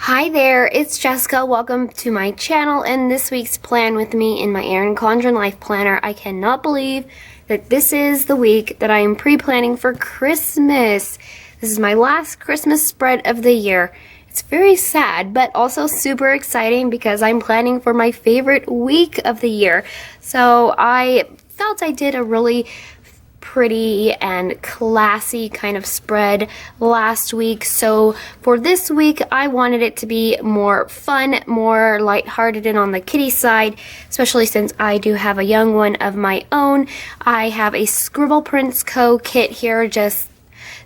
Hi there, it's Jessica. Welcome to my channel and this week's plan with me in my Erin Condren Life Planner. I cannot believe that this is the week that I am pre-planning for Christmas. This is my last Christmas spread of the year. It's very sad, but also super exciting because I'm planning for my favorite week of the year. So I felt I did a really pretty and classy kind of spread last week, so for this week I wanted it to be more fun, more lighthearted, and on the kiddie side, especially since I do have a young one of my own. I have a ScribblePrintsCo kit here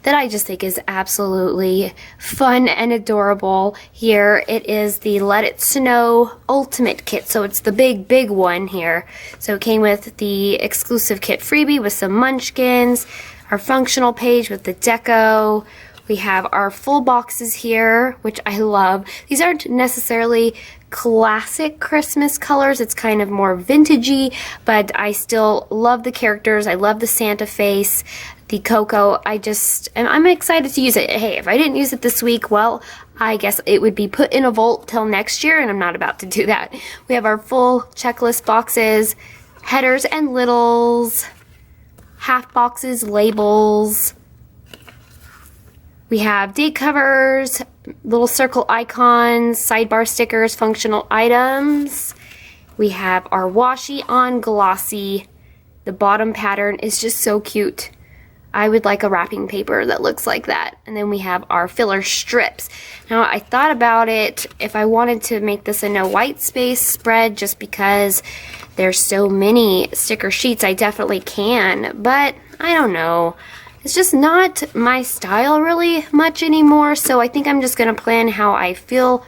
that I just think is absolutely fun and adorable. Here it is the Let It Snow Ultimate Kit, so it's the big one here. So it came with the exclusive kit freebie with some munchkins, our functional page with the deco. We have our full boxes here, which I love. These aren't necessarily classic Christmas colors. It's kind of more vintagey, but I still love the characters. I love the Santa face, the Coco. I'm excited to use it. Hey, if I didn't use it this week, well, I guess it would be put in a vault till next year, and I'm not about to do that. We have our full checklist boxes, headers and littles, half boxes, labels. We have date covers, little circle icons, sidebar stickers, functional items. We have our washi on glossy. The bottom pattern is just so cute. I would like a wrapping paper that looks like that. And then we have our filler strips. Now I thought about it if I wanted to make this a no white space spread, just because there's so many sticker sheets. I definitely can, but I don't know. It's just not my style really much anymore, so I think I'm just going to plan how I feel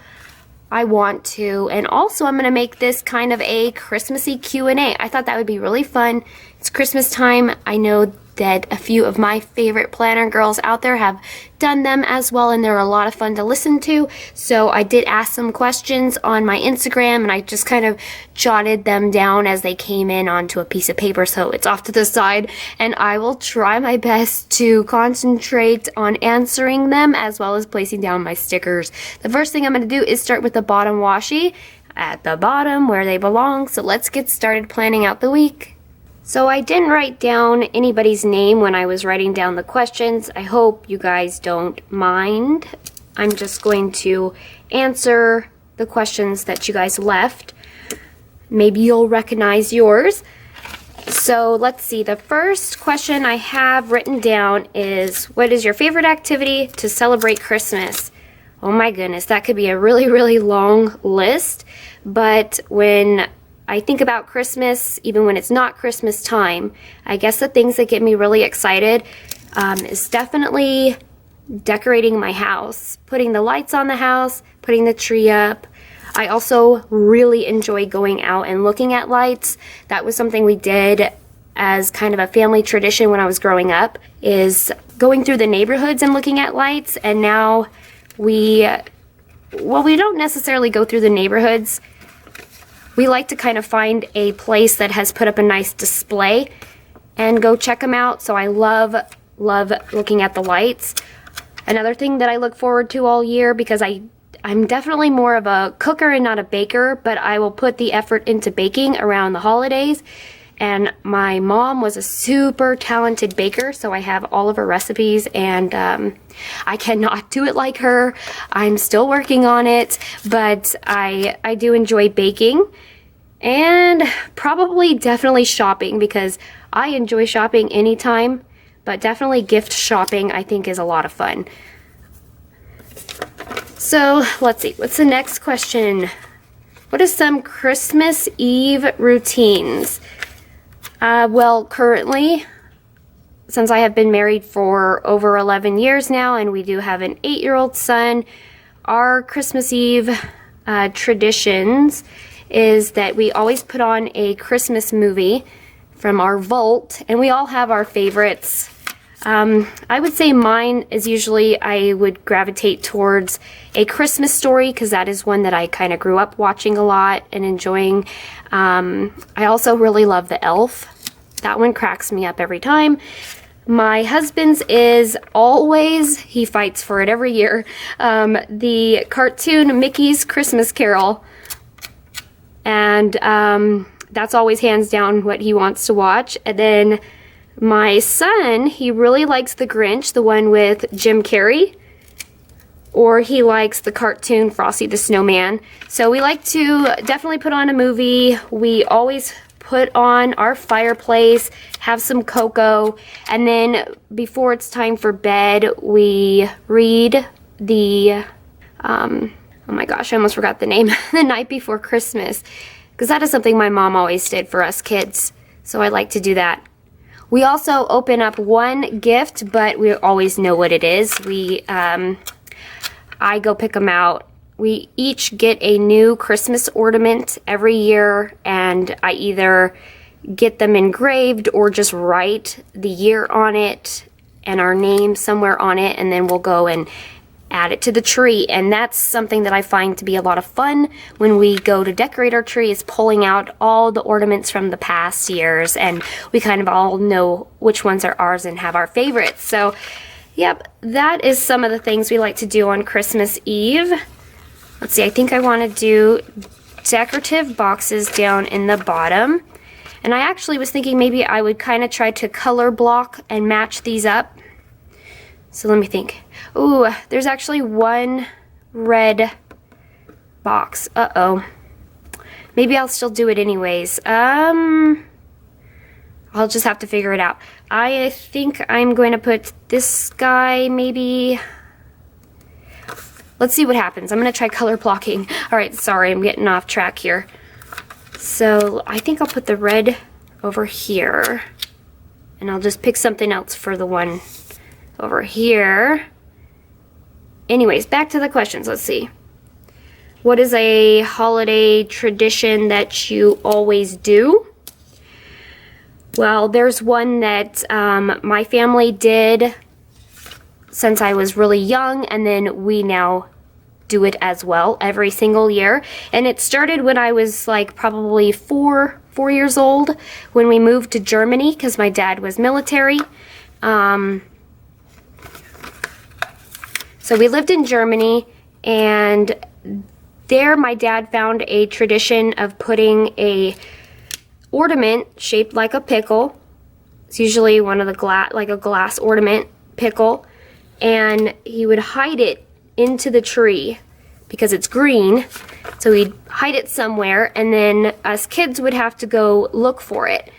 I want to. And also I'm going to make this kind of a Christmassy Q&A. I thought that would be really fun. It's Christmas time. I know that a few of my favorite planner girls out there have done them as well, and they're a lot of fun to listen to. So I did ask some questions on my Instagram, and I just kind of jotted them down as they came in onto a piece of paper, so it's off to the side, and I will try my best to concentrate on answering them as well as placing down my stickers. The first thing I'm going to do is start with the bottom washi at the bottom where they belong, so let's get started planning out the week. So I didn't write down anybody's name when I was writing down the questions. I hope you guys don't mind. I'm just going to answer the questions that you guys left. Maybe you'll recognize yours. So let's see. The first question I have written down is, what is your favorite activity to celebrate Christmas? Oh my goodness, that could be a really long list. But when I think about Christmas, even when it's not Christmas time, I guess the things that get me really excited is definitely decorating my house, putting the lights on the house, putting the tree up. I also really enjoy going out and looking at lights. That was something we did as kind of a family tradition when I was growing up, is going through the neighborhoods and looking at lights. And now we don't necessarily go through the neighborhoods. We like to kind of find a place that has put up a nice display and go check them out. So I love looking at the lights. Another thing that I look forward to all year, because I'm definitely more of a cooker and not a baker, but I will put the effort into baking around the holidays. And my mom was a super talented baker, so I have all of her recipes, and I cannot do it like her. I'm still working on it, but I do enjoy baking. And definitely shopping, because I enjoy shopping anytime, but definitely gift shopping I think is a lot of fun. So let's see, what's the next question? What are some Christmas Eve routines? Well, currently, since I have been married for over 11 years now, and we do have an 8-year-old son, our Christmas Eve traditions is that we always put on a Christmas movie from our vault, and we all have our favorites. I would say mine is usually, I would gravitate towards A Christmas Story, because that is one that I kind of grew up watching a lot and enjoying. I also really love The Elf. That one cracks me up every time. My husband's is always, he fights for it every year, the cartoon Mickey's Christmas Carol. And that's always hands down what he wants to watch. And then my son, he really likes the Grinch, the one with Jim Carrey. Or he likes the cartoon Frosty the Snowman. So we like to definitely put on a movie. We always put on our fireplace, have some cocoa, and then before it's time for bed, we read the, oh my gosh, I almost forgot the name, The Night Before Christmas, because that is something my mom always did for us kids, so I like to do that. We also open up one gift, but we always know what it is. I go pick them out. We each get a new Christmas ornament every year, and I either get them engraved or just write the year on it and our name somewhere on it, and then we'll go and add it to the tree. And that's something that I find to be a lot of fun when we go to decorate our tree, is pulling out all the ornaments from the past years, and we kind of all know which ones are ours and have our favorites. So, yep, that is some of the things we like to do on Christmas Eve. Let's see, I think I want to do decorative boxes down in the bottom. And I actually was thinking maybe I would kind of try to color block and match these up. So let me think. Ooh, there's actually one red box. Uh-oh. Maybe I'll still do it anyways. I'll just have to figure it out. I think I'm going to put this guy maybe... Let's see what happens. I'm going to try color blocking. Alright, sorry, I'm getting off track here. So, I think I'll put the red over here. And I'll just pick something else for the one over here. Anyways, back to the questions. Let's see. What is a holiday tradition that you always do? Well, there's one that my family did since I was really young, and then we now do it as well every single year. And it started when I was like probably four years old, when we moved to Germany because my dad was military. So we lived in Germany, and there my dad found a tradition of putting a ornament shaped like a pickle. It's usually one of the like a glass ornament pickle, and he would hide it into the tree because it's green. So he'd hide it somewhere, and then us kids would have to go look for it.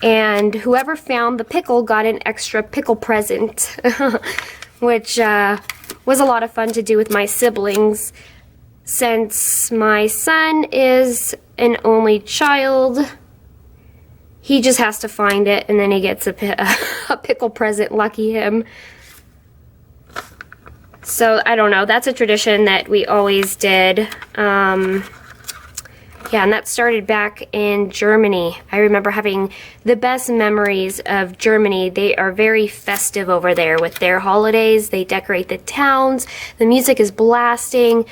And whoever found the pickle got an extra pickle present, which was a lot of fun to do with my siblings. Since my son is an only child, he just has to find it, and then he gets a pickle present. Lucky him. So, I don't know. That's a tradition that we always did. Yeah, and that started back in Germany. I remember having the best memories of Germany. They are very festive over there with their holidays. They decorate the towns. The music is blasting.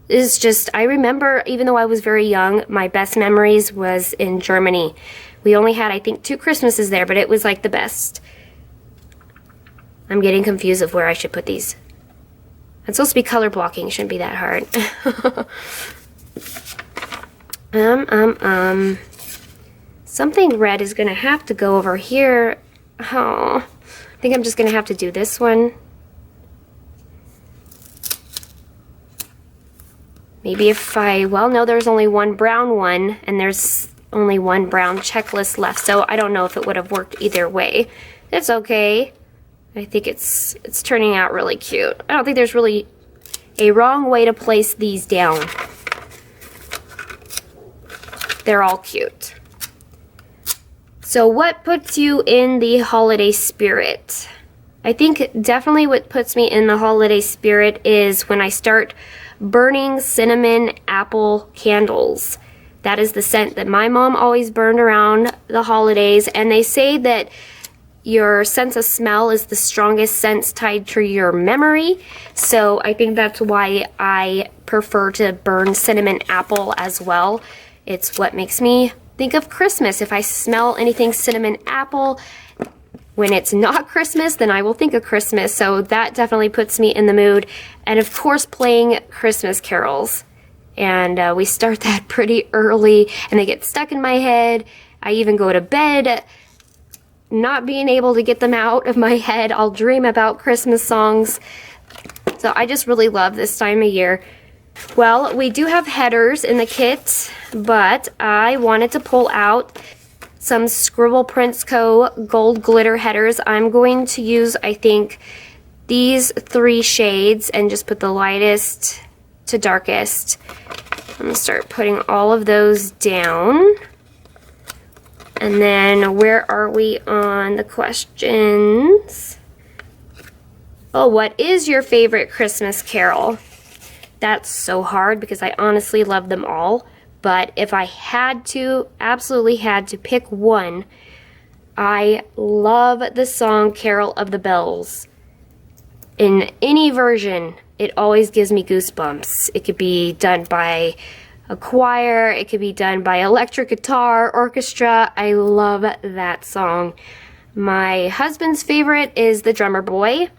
It's just, I remember, even though I was very young, my best memories was in Germany. We only had, I think, 2 Christmases there, but it was like the best. I'm getting confused of where I should put these. It's supposed to be color blocking. It shouldn't be that hard. Something red is gonna have to go over here. Oh, I think I'm just gonna have to do this one. Maybe if well, no, there's only one brown one, and there's only one brown checklist left, so I don't know if it would have worked either way. It's okay. I think it's turning out really cute. I don't think there's really a wrong way to place these down. They're all cute. So what puts you in the holiday spirit? I think definitely what puts me in the holiday spirit is when I start burning cinnamon apple candles. That is the scent that my mom always burned around the holidays, and they say that your sense of smell is the strongest sense tied to your memory. So I think that's why I prefer to burn cinnamon apple as well. It's what makes me think of Christmas. If I smell anything cinnamon apple, when it's not Christmas, then I will think of Christmas. So that definitely puts me in the mood. And of course, playing Christmas carols. And we start that pretty early, and they get stuck in my head. I even go to bed not being able to get them out of my head. I'll dream about Christmas songs. So I just really love this time of year. Well, we do have headers in the kit, but I wanted to pull out some ScribblePrintsCo gold glitter headers. I'm going to use, I think, these 3 shades and just put the lightest to darkest. I'm going to start putting all of those down. And then where are we on the questions? Oh, what is your favorite Christmas carol? That's so hard because I honestly love them all. But if I had to, absolutely had to pick one, I love the song Carol of the Bells. In any version, it always gives me goosebumps. It could be done by a choir, it could be done by electric guitar, orchestra. I love that song. My husband's favorite is The Drummer Boy.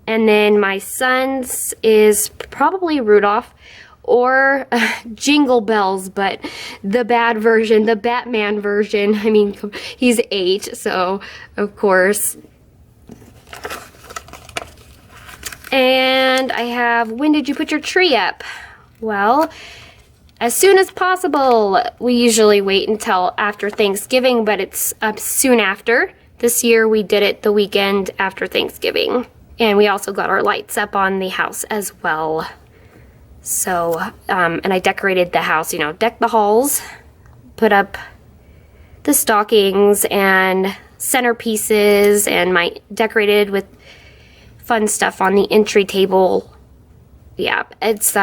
And then my son's is probably Rudolph or Jingle Bells, but the bad version, the Batman version. I mean, he's 8, so of course. And I have, when did you put your tree up? Well, as soon as possible. We usually wait until after Thanksgiving, but it's up soon after. This year we did it the weekend after Thanksgiving. And we also got our lights up on the house as well. So, and I decorated the house, you know, decked the halls, put up the stockings and centerpieces, and decorated with fun stuff on the entry table. Yeah, it's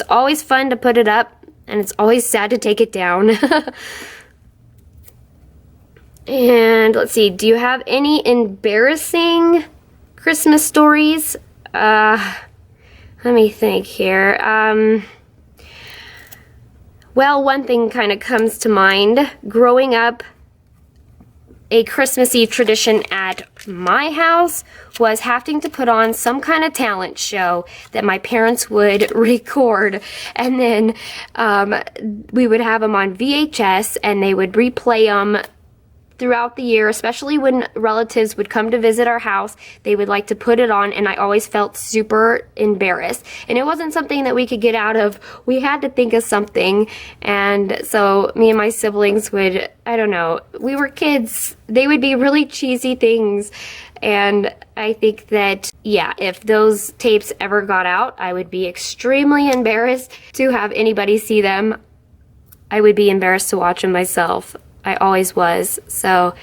always fun to put it up, and it's always sad to take it down. And let's see, do you have any embarrassing Christmas stories? Let me think here. Well, one thing kind of comes to mind. Growing up, a Christmas Eve tradition at my house was having to put on some kind of talent show that my parents would record, and then we would have them on VHS, and they would replay them throughout the year, especially when relatives would come to visit our house. They would like to put it on, and I always felt super embarrassed. And it wasn't something that we could get out of. We had to think of something. And so me and my siblings would, I don't know, we were kids. They would be really cheesy things. And I think that, yeah, if those tapes ever got out, I would be extremely embarrassed to have anybody see them. I would be embarrassed to watch them myself. I always was. So,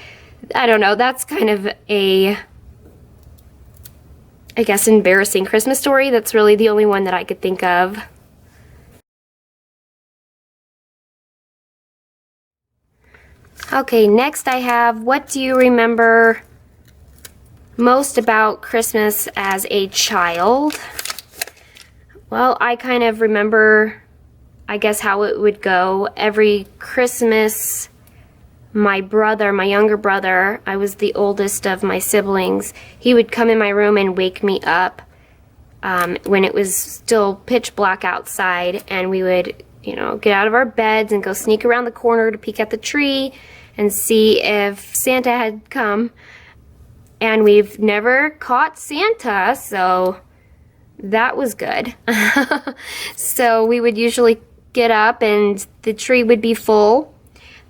I don't know, that's kind of a, I guess, embarrassing Christmas story. That's really the only one that I could think of. Okay, next I have, what do you remember most about Christmas as a child? Well, I kind of remember, I guess, how it would go. Every Christmas, my brother, my younger brother, I was the oldest of my siblings, he would come in my room and wake me up when it was still pitch black outside, and we would, you know, get out of our beds and go sneak around the corner to peek at the tree and see if Santa had come. And we've never caught Santa, so that was good. So we would usually get up and the tree would be full.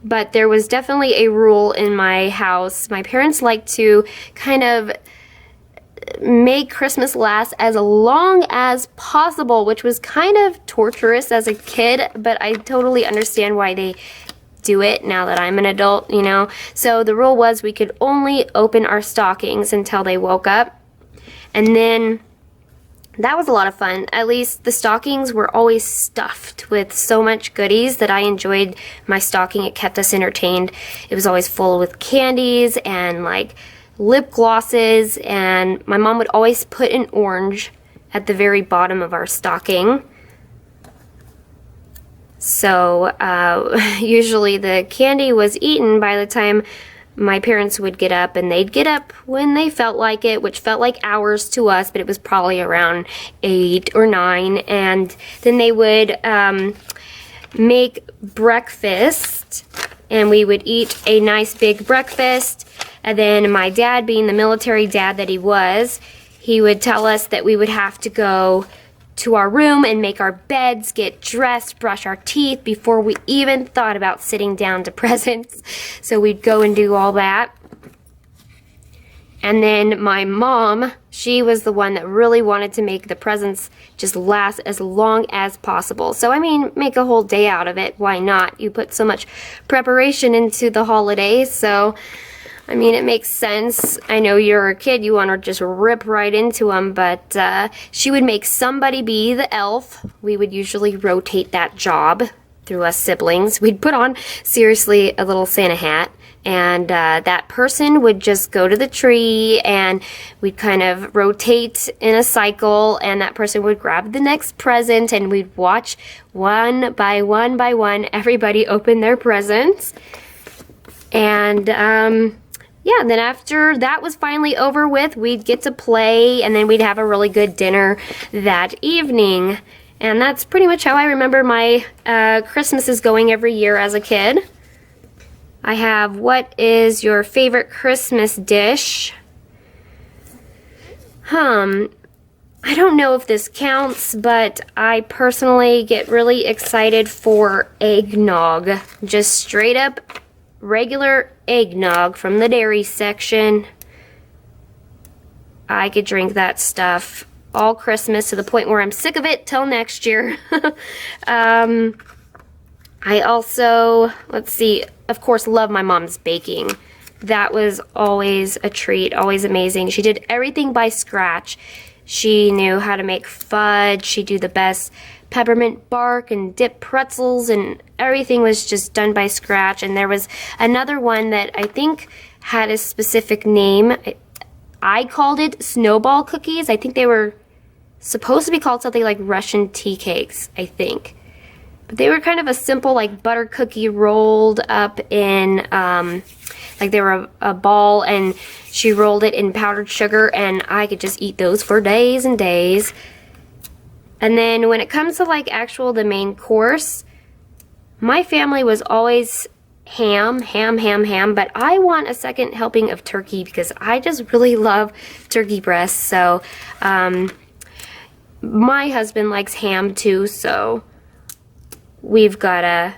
But there was definitely a rule in my house. My parents liked to kind of make Christmas last as long as possible, which was kind of torturous as a kid, but I totally understand why they do it now that I'm an adult, you know. So the rule was we could only open our stockings until they woke up, and then that was a lot of fun. At least the stockings were always stuffed with so much goodies that I enjoyed my stocking. It kept us entertained. It was always full with candies and like lip glosses, and my mom would always put an orange at the very bottom of our stocking. So usually the candy was eaten by the time my parents would get up, and they'd get up when they felt like it, which felt like hours to us, but it was probably around 8 or 9, and then they would make breakfast, and we would eat a nice big breakfast. And then my dad, being the military dad that he was, he would tell us that we would have to go to our room and make our beds, get dressed, brush our teeth before we even thought about sitting down to presents. So we'd go and do all that. And then my mom, she was the one that really wanted to make the presents just last as long as possible. So, I mean, make a whole day out of it. Why not? You put so much preparation into the holidays, so, I mean, it makes sense. I know you're a kid, you want to just rip right into them, but she would make somebody be the elf. We would usually rotate that job through us siblings. We'd put on, seriously, a little Santa hat, and that person would just go to the tree, and we'd kind of rotate in a cycle, and that person would grab the next present, and we'd watch one by one by one everybody open their presents. And yeah, then after that was finally over with, we'd get to play, and then we'd have a really good dinner that evening. And that's pretty much how I remember my Christmases going every year as a kid. I have, what is your favorite Christmas dish? I don't know if this counts, but I personally get really excited for eggnog. Just straight up regular eggnog from the dairy section. I could drink that stuff all Christmas to the point where I'm sick of it till next year. I also, let's see, of course, love my mom's baking. That was always a treat, always amazing. She did everything by scratch. She knew how to make fudge. She'd do the best peppermint bark and dip pretzels, and everything was just done by scratch. And there was another one that I think had a specific name. I called it snowball cookies. I think they were supposed to be called something like Russian tea cakes, I think. But they were kind of a simple, like, butter cookie rolled up in, like they were a ball, and she rolled it in powdered sugar, and I could just eat those for days and days. And then when it comes to, like, the main course, my family was always ham, but I want a second helping of turkey because I just really love turkey breasts. So, my husband likes ham too, so we've got to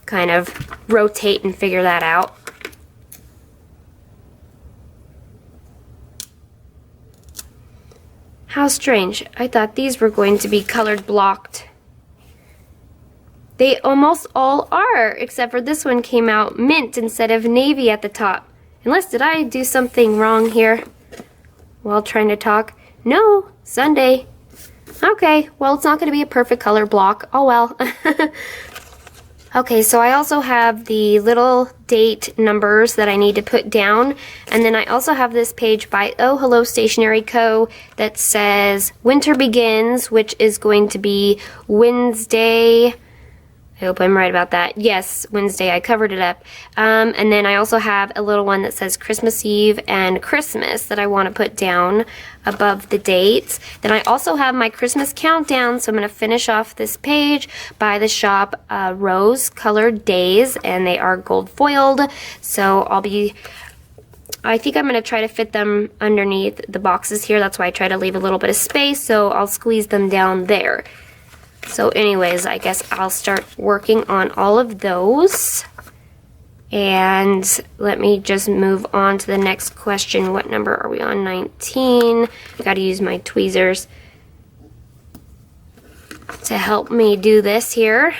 kind of rotate and figure that out. How strange. I thought these were going to be colored blocked. They almost all are, except for this one came out mint instead of navy at the top. Unless, did I do something wrong here while trying to talk? No, Sunday. Okay, well, it's not going to be a perfect color block. Oh well. Okay, so I also have the little date numbers that I need to put down. And then I also have this page by Oh Hello Stationery Co. that says Winter Begins, which is going to be Wednesday. I hope I'm right about that. Yes, Wednesday. I covered it up. And then I also have a little one that says Christmas Eve and Christmas that I want to put down above the dates. Then I also have my Christmas countdown, so I'm going to finish off this page by the shop Rose ColoredDAZE, and they are gold foiled. So I think I'm going to try to fit them underneath the boxes here. That's why I try to leave a little bit of space, so I'll squeeze them down there. So anyways, I guess I'll start working on all of those. And let me just move on to the next question. What number are we on? 19. I gotta use my tweezers to help me do this here.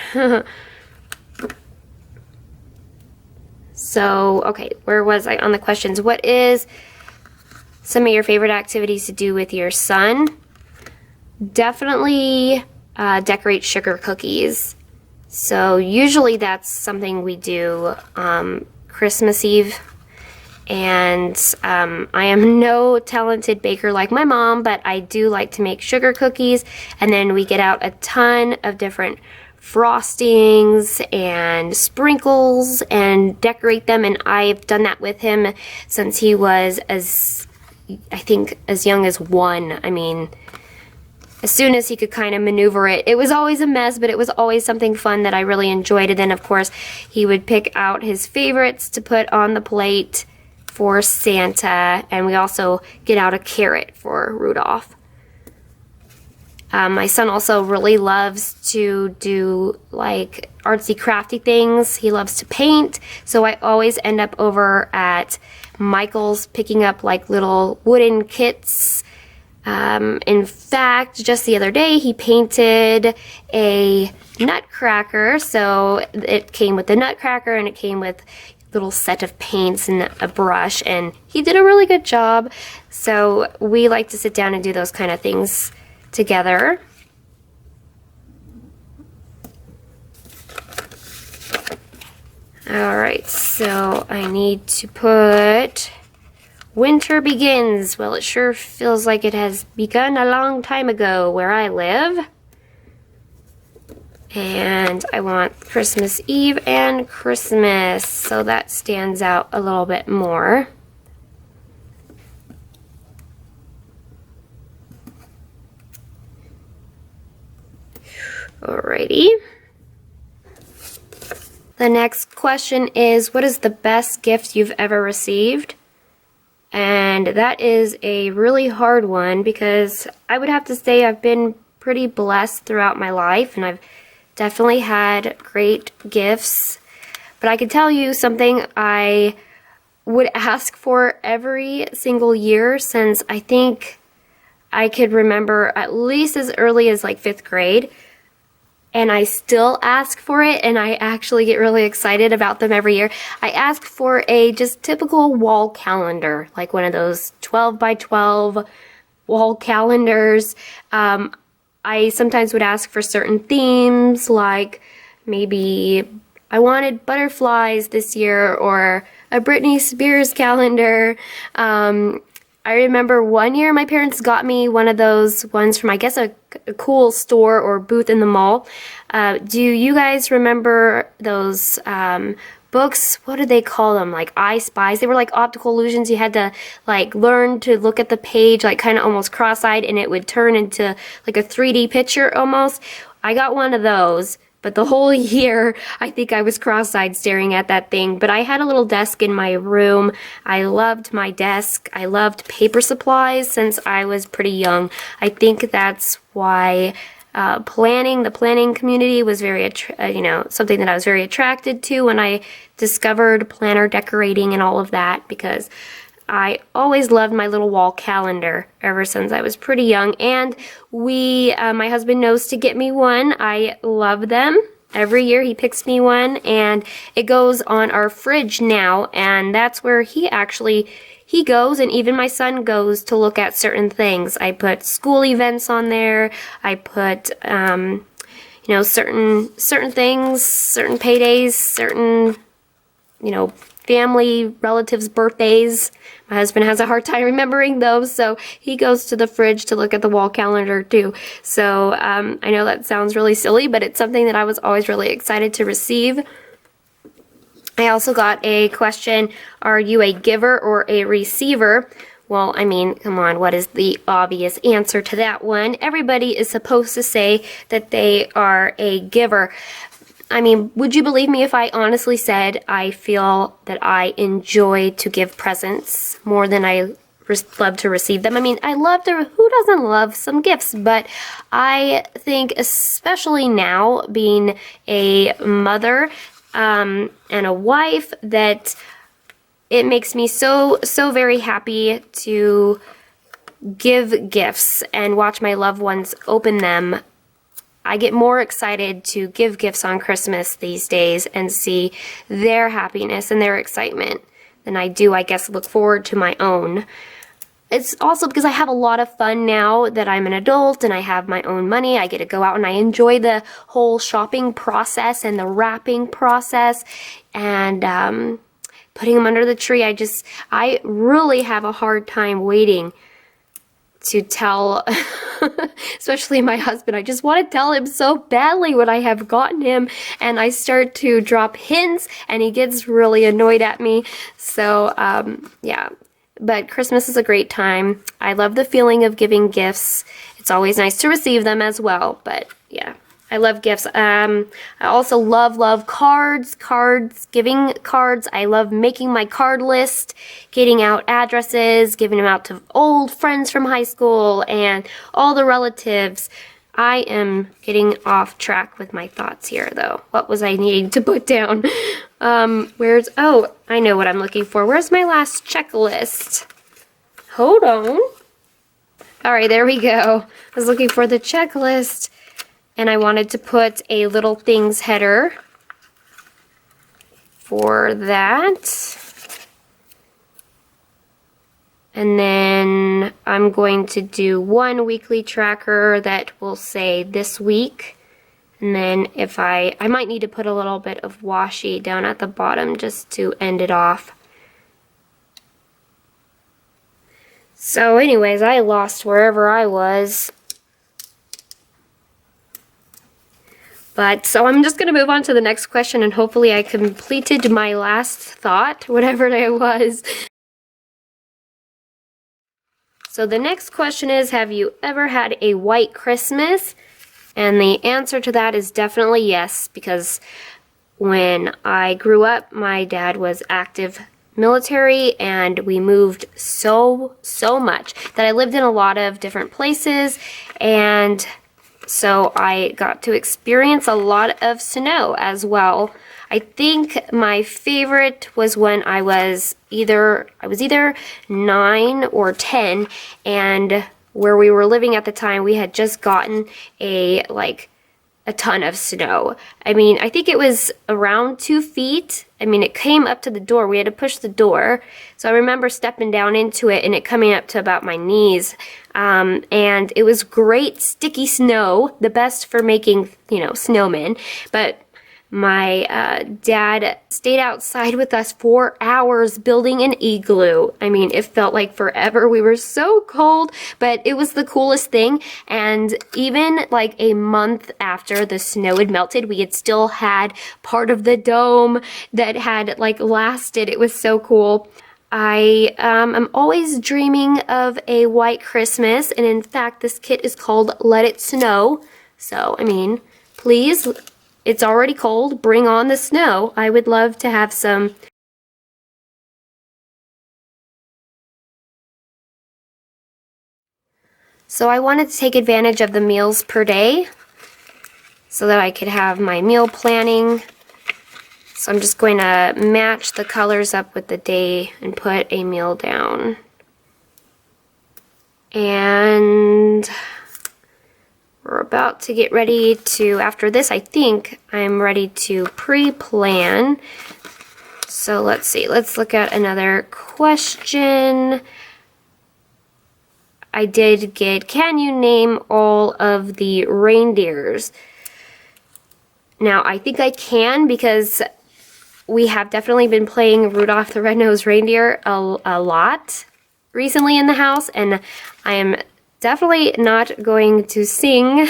So, okay, where was I on the questions? What is some of your favorite activities to do with your son? Definitely decorate sugar cookies. So usually that's something we do Christmas Eve. And I am no talented baker like my mom, but I do like to make sugar cookies. And then we get out a ton of different frostings and sprinkles and decorate them, and I've done that with him since he was I think as young as 1. I mean, as soon as he could kind of maneuver it. It was always a mess, but it was always something fun that I really enjoyed. And then of course he would pick out his favorites to put on the plate for Santa, and we also get out a carrot for Rudolph. My son also really loves to do like artsy crafty things. He loves to paint, so I always end up over at Michael's picking up like little wooden kits. In fact, just the other day he painted a nutcracker, so it came with the nutcracker and it came with a little set of paints and a brush, and he did a really good job. So we like to sit down and do those kind of things together. Alright, so I need to put winter begins. Well, it sure feels like it has begun a long time ago where I live. And I want Christmas Eve and Christmas, so that stands out a little bit more. Alrighty. The next question is, what is the best gift you've ever received? And that is a really hard one because I would have to say I've been pretty blessed throughout my life, and I've definitely had great gifts. But I can tell you something I would ask for every single year since I think I could remember at least as early as like 5th grade. And I still ask for it, and I actually get really excited about them every year. I ask for a just typical wall calendar, like one of those 12 by 12 wall calendars. I sometimes would ask for certain themes, like maybe I wanted butterflies this year, or a Britney Spears calendar. I remember one year my parents got me one of those ones from, I guess, a cool store or booth in the mall. Do you guys remember those books? What did they call them? Like I Spies? They were like optical illusions. You had to like learn to look at the page like kind of almost cross-eyed, and it would turn into like a 3D picture almost. I got one of those. But the whole year, I think I was cross-eyed staring at that thing. But I had a little desk in my room. I loved my desk. I loved paper supplies since I was pretty young. I think that's why the planning community was very, something that I was very attracted to when I discovered planner decorating and all of that, because I always loved my little wall calendar ever since I was pretty young, and my husband knows to get me one. I love them. Every year he picks me one, and it goes on our fridge now, and that's where he goes, and even my son goes to look at certain things. I put school events on there. I put, certain things, certain paydays, certain, family, relatives' birthdays. My husband has a hard time remembering those, so he goes to the fridge to look at the wall calendar too. So I know that sounds really silly, but it's something that I was always really excited to receive. I also got a question, are you a giver or a receiver? Well, I mean, come on, what is the obvious answer to that one? Everybody is supposed to say that they are a giver. I mean, would you believe me if I honestly said I feel that I enjoy to give presents more than I love to receive them? I mean, who doesn't love some gifts? But I think, especially now, being a mother and a wife, that it makes me so very happy to give gifts and watch my loved ones open them. I get more excited to give gifts on Christmas these days and see their happiness and their excitement than I do, I guess, look forward to my own. It's also because I have a lot of fun now that I'm an adult and I have my own money. I get to go out and I enjoy the whole shopping process and the wrapping process and putting them under the tree. I really have a hard time waiting to tell especially my husband. I just want to tell him so badly what I have gotten him, and I start to drop hints and he gets really annoyed at me. So yeah, but Christmas is a great time. I love the feeling of giving gifts. It's always nice to receive them as well, but yeah, I love gifts. I also love cards, giving cards. I love making my card list, getting out addresses, giving them out to old friends from high school and all the relatives. I am getting off track with my thoughts here, though. What was I needing to put down? Oh, I know what I'm looking for. Where's my last checklist? Hold on. All right, there we go. I was looking for the checklist. And I wanted to put a little things header for that. And then I'm going to do one weekly tracker that will say this week. And then if I might need to put a little bit of washi down at the bottom just to end it off. So anyways, I lost wherever I was. But so I'm just going to move on to the next question, and hopefully I completed my last thought, whatever it was. So the next question is, have you ever had a white Christmas? And the answer to that is definitely yes, because when I grew up, my dad was active military, and we moved so much that I lived in a lot of different places, and so I got to experience a lot of snow as well. I think my favorite was when I was either 9 or 10, and where we were living at the time, we had just gotten a ton of snow. I mean, I think it was around 2 feet. I mean, it came up to the door. We had to push the door. So I remember stepping down into it and it coming up to about my knees. And it was great sticky snow, the best for making, snowmen. But my dad stayed outside with us 4 hours building an igloo. I mean, it felt like forever. We were so cold, but it was the coolest thing. And even like a month after the snow had melted, we had still had part of the dome that had lasted. It was so cool. I am always dreaming of a white Christmas, and in fact, this kit is called Let It Snow. So, I mean, please, it's already cold. Bring on the snow. I would love to have some. So I wanted to take advantage of the meals per day so that I could have my meal planning. So I'm just going to match the colors up with the day and put a meal down. And we're about to get ready to, after this, I think I'm ready to pre-plan. So let's see, let's look at another question. I did get, can you name all of the reindeers? Now, I think I can, because we have definitely been playing Rudolph the Red-Nosed Reindeer a lot recently in the house, and I am definitely not going to sing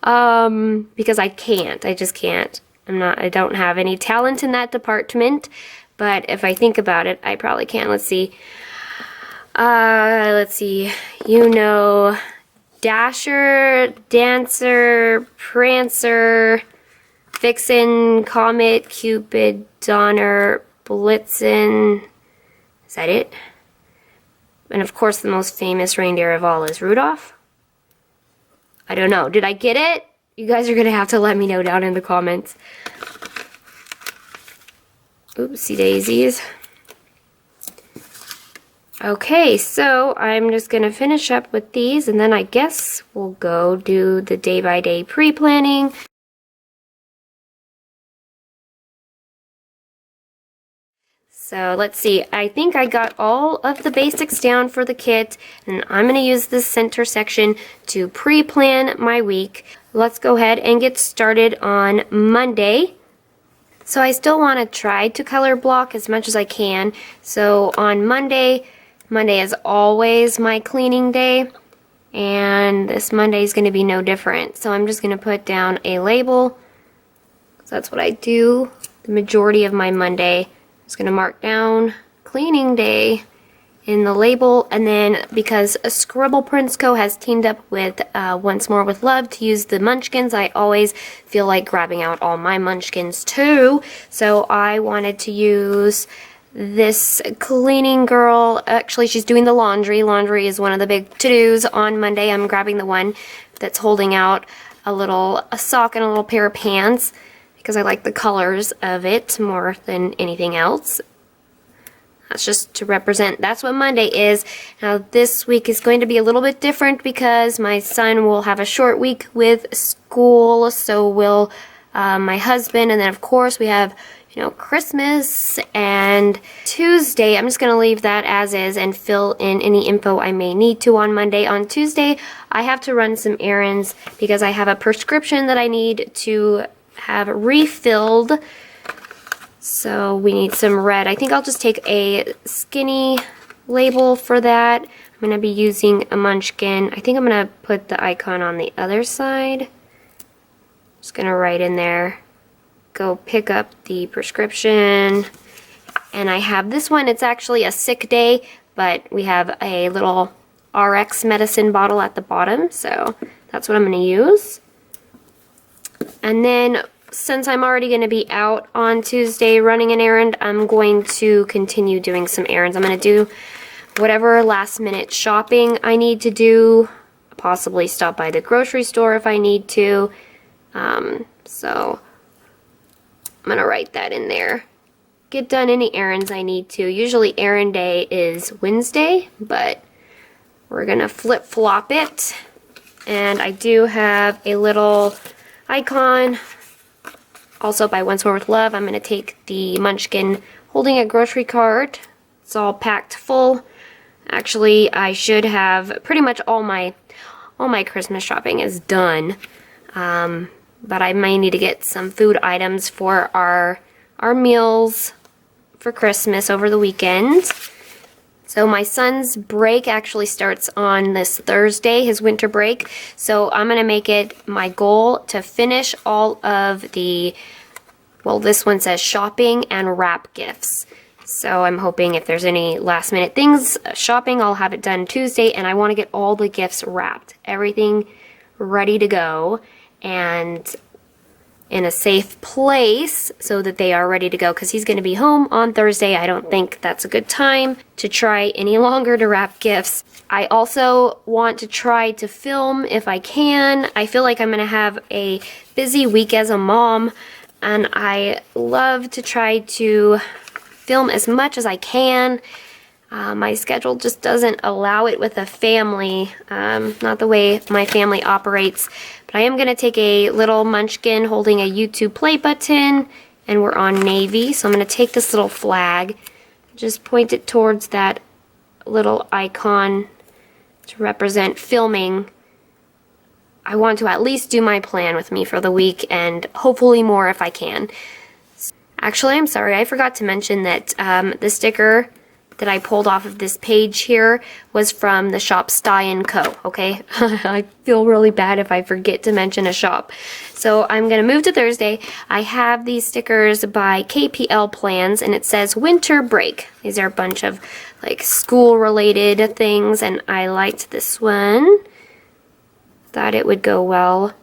because I can't. I just can't. I don't have any talent in that department, but if I think about it, I probably can. Let's see. Dasher, Dancer, Prancer, Vixen, Comet, Cupid, Donner, Blitzen. Is that it? And of course, the most famous reindeer of all is Rudolph. I don't know. Did I get it? You guys are going to have to let me know down in the comments. Oopsie daisies. Okay, so I'm just going to finish up with these, and then I guess we'll go do the day-by-day pre-planning. So let's see, I think I got all of the basics down for the kit, and I'm going to use this center section to pre-plan my week. Let's go ahead and get started on Monday. So I still want to try to color block as much as I can. So on Monday is always my cleaning day. and this Monday is going to be no different. So I'm just going to put down a label. So that's what I do the majority of my Monday. I'm just going to mark down cleaning day in the label, and then because ScribblePrintsCo has teamed up with Once More with Love to use the munchkins, I always feel like grabbing out all my munchkins too. So I wanted to use this cleaning girl. Actually, she's doing the laundry. Laundry is one of the big to-dos on Monday. I'm grabbing the one that's holding out a sock and a little pair of pants because I like the colors of it more than anything else. That's just to represent, that's what Monday is. Now this week is going to be a little bit different because my son will have a short week with school, so will my husband, and then of course we have, you know, Christmas and Tuesday. I'm just going to leave that as is and fill in any info I may need to on Monday. On Tuesday, I have to run some errands because I have a prescription that I need to have refilled. So we need some red. I think I'll just take a skinny label for that. I'm going to be using a munchkin. I think I'm going to put the icon on the other side. Just going to write in there, go pick up the prescription. And I have this one. It's actually a sick day, but we have a little RX medicine bottle at the bottom. So that's what I'm going to use. And then since I'm already going to be out on Tuesday running an errand, I'm going to continue doing some errands. I'm going to do whatever last minute shopping I need to do, possibly stop by the grocery store if I need to. So I'm going to write that in there. Get done any errands I need to. Usually errand day is Wednesday, but we're going to flip-flop it. And I do have a little icon also by Once More with Love. I'm going to take the munchkin holding a grocery cart. It's all packed full. Actually, I should have pretty much all my Christmas shopping is done. But I might need to get some food items for our meals for Christmas over the weekend. So my son's break actually starts on this Thursday, his winter break. So I'm going to make it my goal to finish all of the, well, this one says shopping and wrap gifts. So I'm hoping if there's any last minute things, shopping, I'll have it done Tuesday, and I want to get all the gifts wrapped. Everything ready to go and in a safe place so that they are ready to go, because he's going to be home on Thursday. I don't think that's a good time to try any longer to wrap gifts. I also want to try to film if I can. I feel like I'm going to have a busy week as a mom, and I love to try to film as much as I can. My schedule just doesn't allow it with a family, not the way my family operates. But I am going to take a little munchkin holding a YouTube play button, and we're on navy. So I'm going to take this little flag, just point it towards that little icon to represent filming. I want to at least do my plan with me for the week, and hopefully more if I can. Actually, I'm sorry, I forgot to mention that the sticker that I pulled off of this page here was from the shop StiandCo, okay? I feel really bad if I forget to mention a shop. So I'm going to move to Thursday. I have these stickers by KPLPlans, and it says winter break. These are a bunch of like school related things, and I liked this one. Thought it would go well.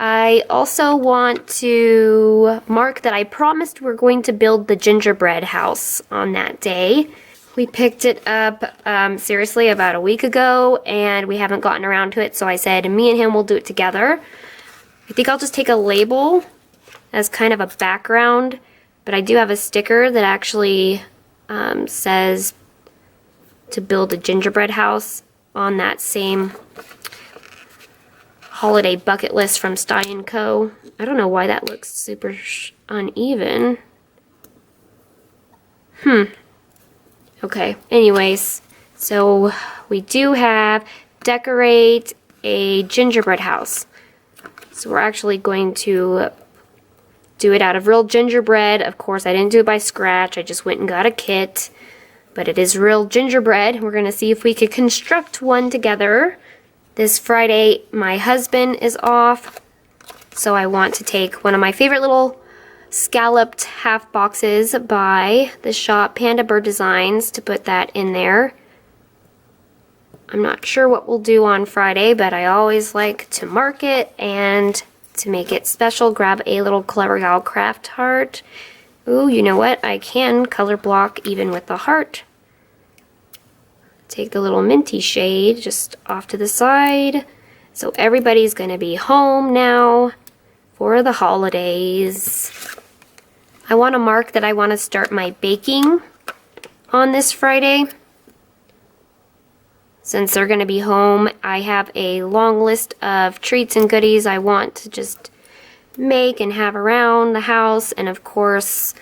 I also want to mark that I promised we're going to build the gingerbread house on that day. We picked it up, seriously, about a week ago, and we haven't gotten around to it, so I said me and him will do it together. I think I'll just take a label as kind of a background, but I do have a sticker that actually says to build a gingerbread house on that same holiday bucket list from StiandCo. I don't know why that looks super uneven. Okay, anyways, so we do have decorate a gingerbread house. So we're actually going to do it out of real gingerbread. Of course, I didn't do it by scratch. I just went and got a kit. but it is real gingerbread. We're gonna see if we could construct one together. This Friday, my husband is off, so I want to take one of my favorite little scalloped half boxes by the shop PandabirdDesign to put that in there. I'm not sure what we'll do on Friday, but I always like to mark it, and to make it special, grab a little CleverGalCraft heart. Ooh, you know what? I can color block even with the heart. Take the little minty shade just off to the side. So everybody's gonna be home now for the holidays. I want to mark that I want to start my baking on this Friday. Since they're going to be home, I have a long list of treats and goodies I want to just make and have around the house. And of course,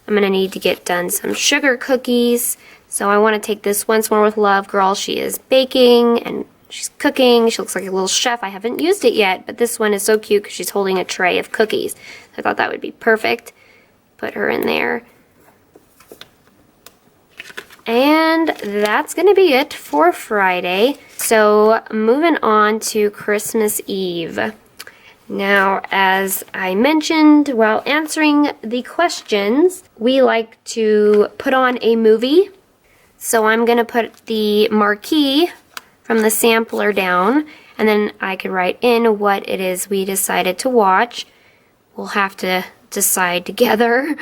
I'm going to need to get done some sugar cookies. So I want to take this Once More with Love girl. She is baking and she's cooking. She looks like a little chef. I haven't used it yet, but this one is so cute because she's holding a tray of cookies. I thought that would be perfect. Put her in there. And that's going to be it for Friday. So moving on to Christmas Eve. Now, as I mentioned while answering the questions, we like to put on a movie. So I'm going to put the marquee from the sampler down, and then I could write in what it is we decided to watch. We'll have to decide together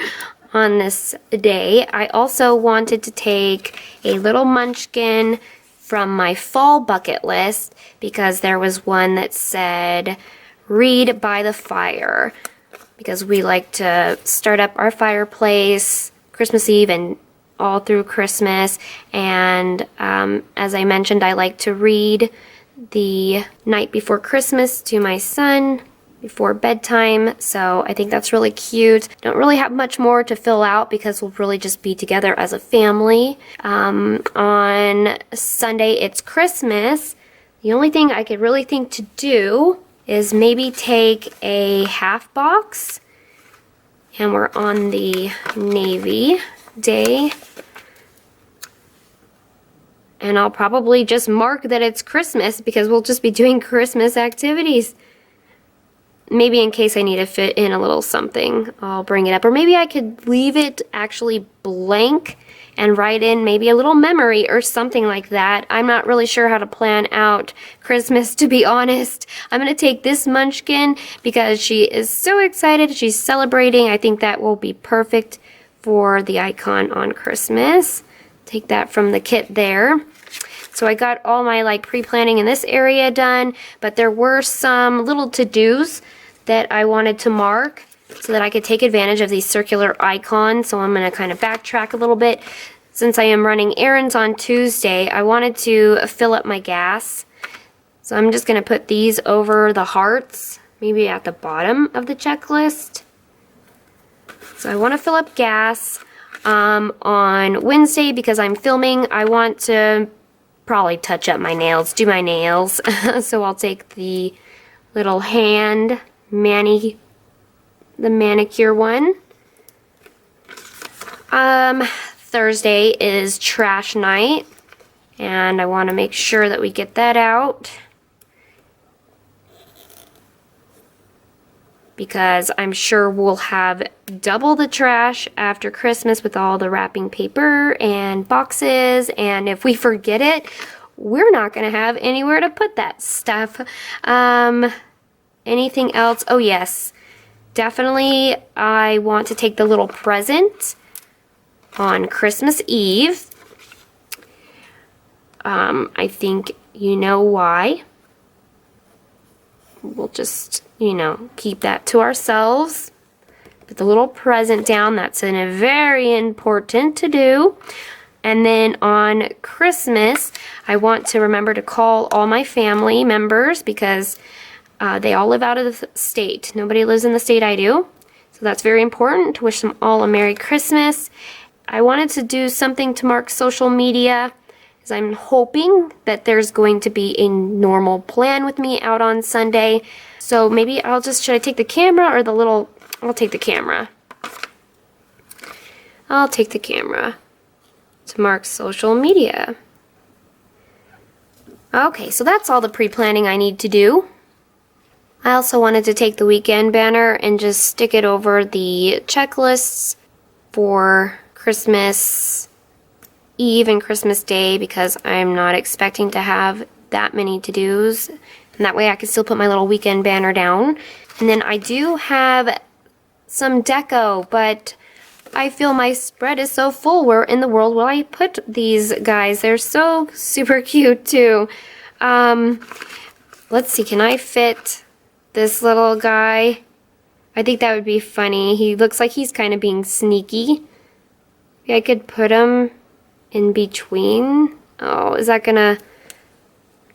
on this day. I also wanted to take a little munchkin from my fall bucket list because there was one that said read by the fire, because we like to start up our fireplace Christmas Eve and all through Christmas, and as I mentioned, I like to read the night before Christmas to my son before bedtime, so I think that's really cute. Don't really have much more to fill out because we'll really just be together as a family. On Sunday, it's Christmas. The only thing I could really think to do is maybe take a half box, and we're on the navy day, and I'll probably just mark that it's Christmas because we'll just be doing Christmas activities. Maybe in case I need to fit in a little something, I'll bring it up. Or maybe I could leave it actually blank and write in maybe a little memory or something like that. I'm not really sure how to plan out Christmas, to be honest. I'm going to take this munchkin because she is so excited. She's celebrating. I think that will be perfect for the icon on Christmas. Take that from the kit there. So I got all my pre-planning in this area done, but there were some little to-dos that I wanted to mark so that I could take advantage of these circular icons. So I'm going to kind of backtrack a little bit. Since I am running errands on Tuesday, I wanted to fill up my gas. So I'm just going to put these over the hearts, maybe at the bottom of the checklist. So I want to fill up gas on Wednesday because I'm filming. I want to probably touch up my nails, do my nails. So I'll take the little hand the manicure one. Thursday is trash night, and I want to make sure that we get that out because I'm sure we'll have double the trash after Christmas with all the wrapping paper and boxes, and if we forget it, we're not going to have anywhere to put that stuff. Anything else? Oh yes, definitely I want to take the little present on Christmas Eve. I think you know why. We'll just, keep that to ourselves. Put the little present down. That's very important to do. And then on Christmas, I want to remember to call all my family members because they all live out of the state. Nobody lives in the state I do. So that's very important to wish them all a Merry Christmas. I wanted to do something to mark social media, because I'm hoping that there's going to be a normal plan with me out on Sunday. So maybe should I take the camera or the little, I'll take the camera. I'll take the camera. to mark social media. Okay, so that's all the pre-planning I need to do. I also wanted to take the weekend banner and just stick it over the checklists for Christmas Eve and Christmas Day because I'm not expecting to have that many to-dos. And that way I can still put my little weekend banner down. And then I do have some deco, but I feel my spread is so full. Where in the world will I put these guys? They're so super cute too. Let's see, can I fit this little guy? I think that would be funny. He looks like he's kind of being sneaky. Maybe I could put him in between. Oh, is that gonna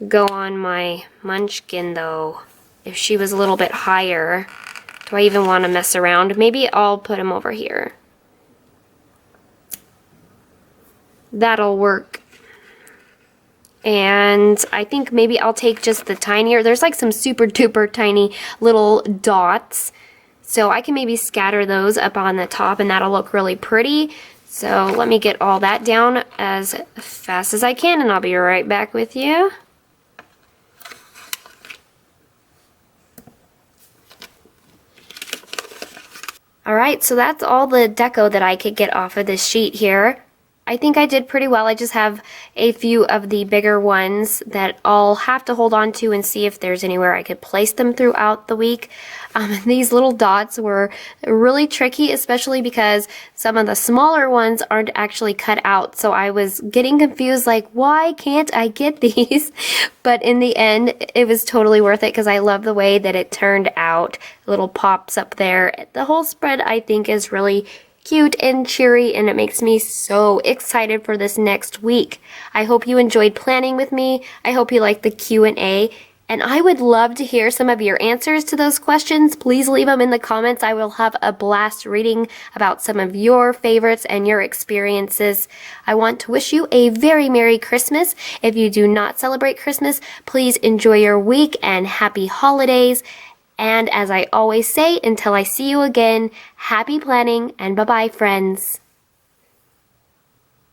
go on my munchkin though? If she was a little bit higher. Do I even want to mess around? Maybe I'll put him over here. That'll work. And I think maybe I'll take just the tinier. There's like some super duper tiny little dots. So I can maybe scatter those up on the top and that'll look really pretty. So let me get all that down as fast as I can and I'll be right back with you. Alright, so that's all the deco that I could get off of this sheet here. I think I did pretty well. I just have a few of the bigger ones that I'll have to hold on to and see if there's anywhere I could place them throughout the week. These little dots were really tricky, especially because some of the smaller ones aren't actually cut out. So I was getting confused, like, why can't I get these? But in the end, it was totally worth it because I love the way that it turned out. Little pops up there. The whole spread, I think, is really cute and cheery, and it makes me so excited for this next week. I hope you enjoyed planning with me. I hope you liked the Q&A, and I would love to hear some of your answers to those questions. Please leave them in the comments. I will have a blast reading about some of your favorites and your experiences. I want to wish you a very Merry Christmas. If you do not celebrate Christmas, please enjoy your week and happy holidays. And as I always say, until I see you again, happy planning and bye-bye, friends.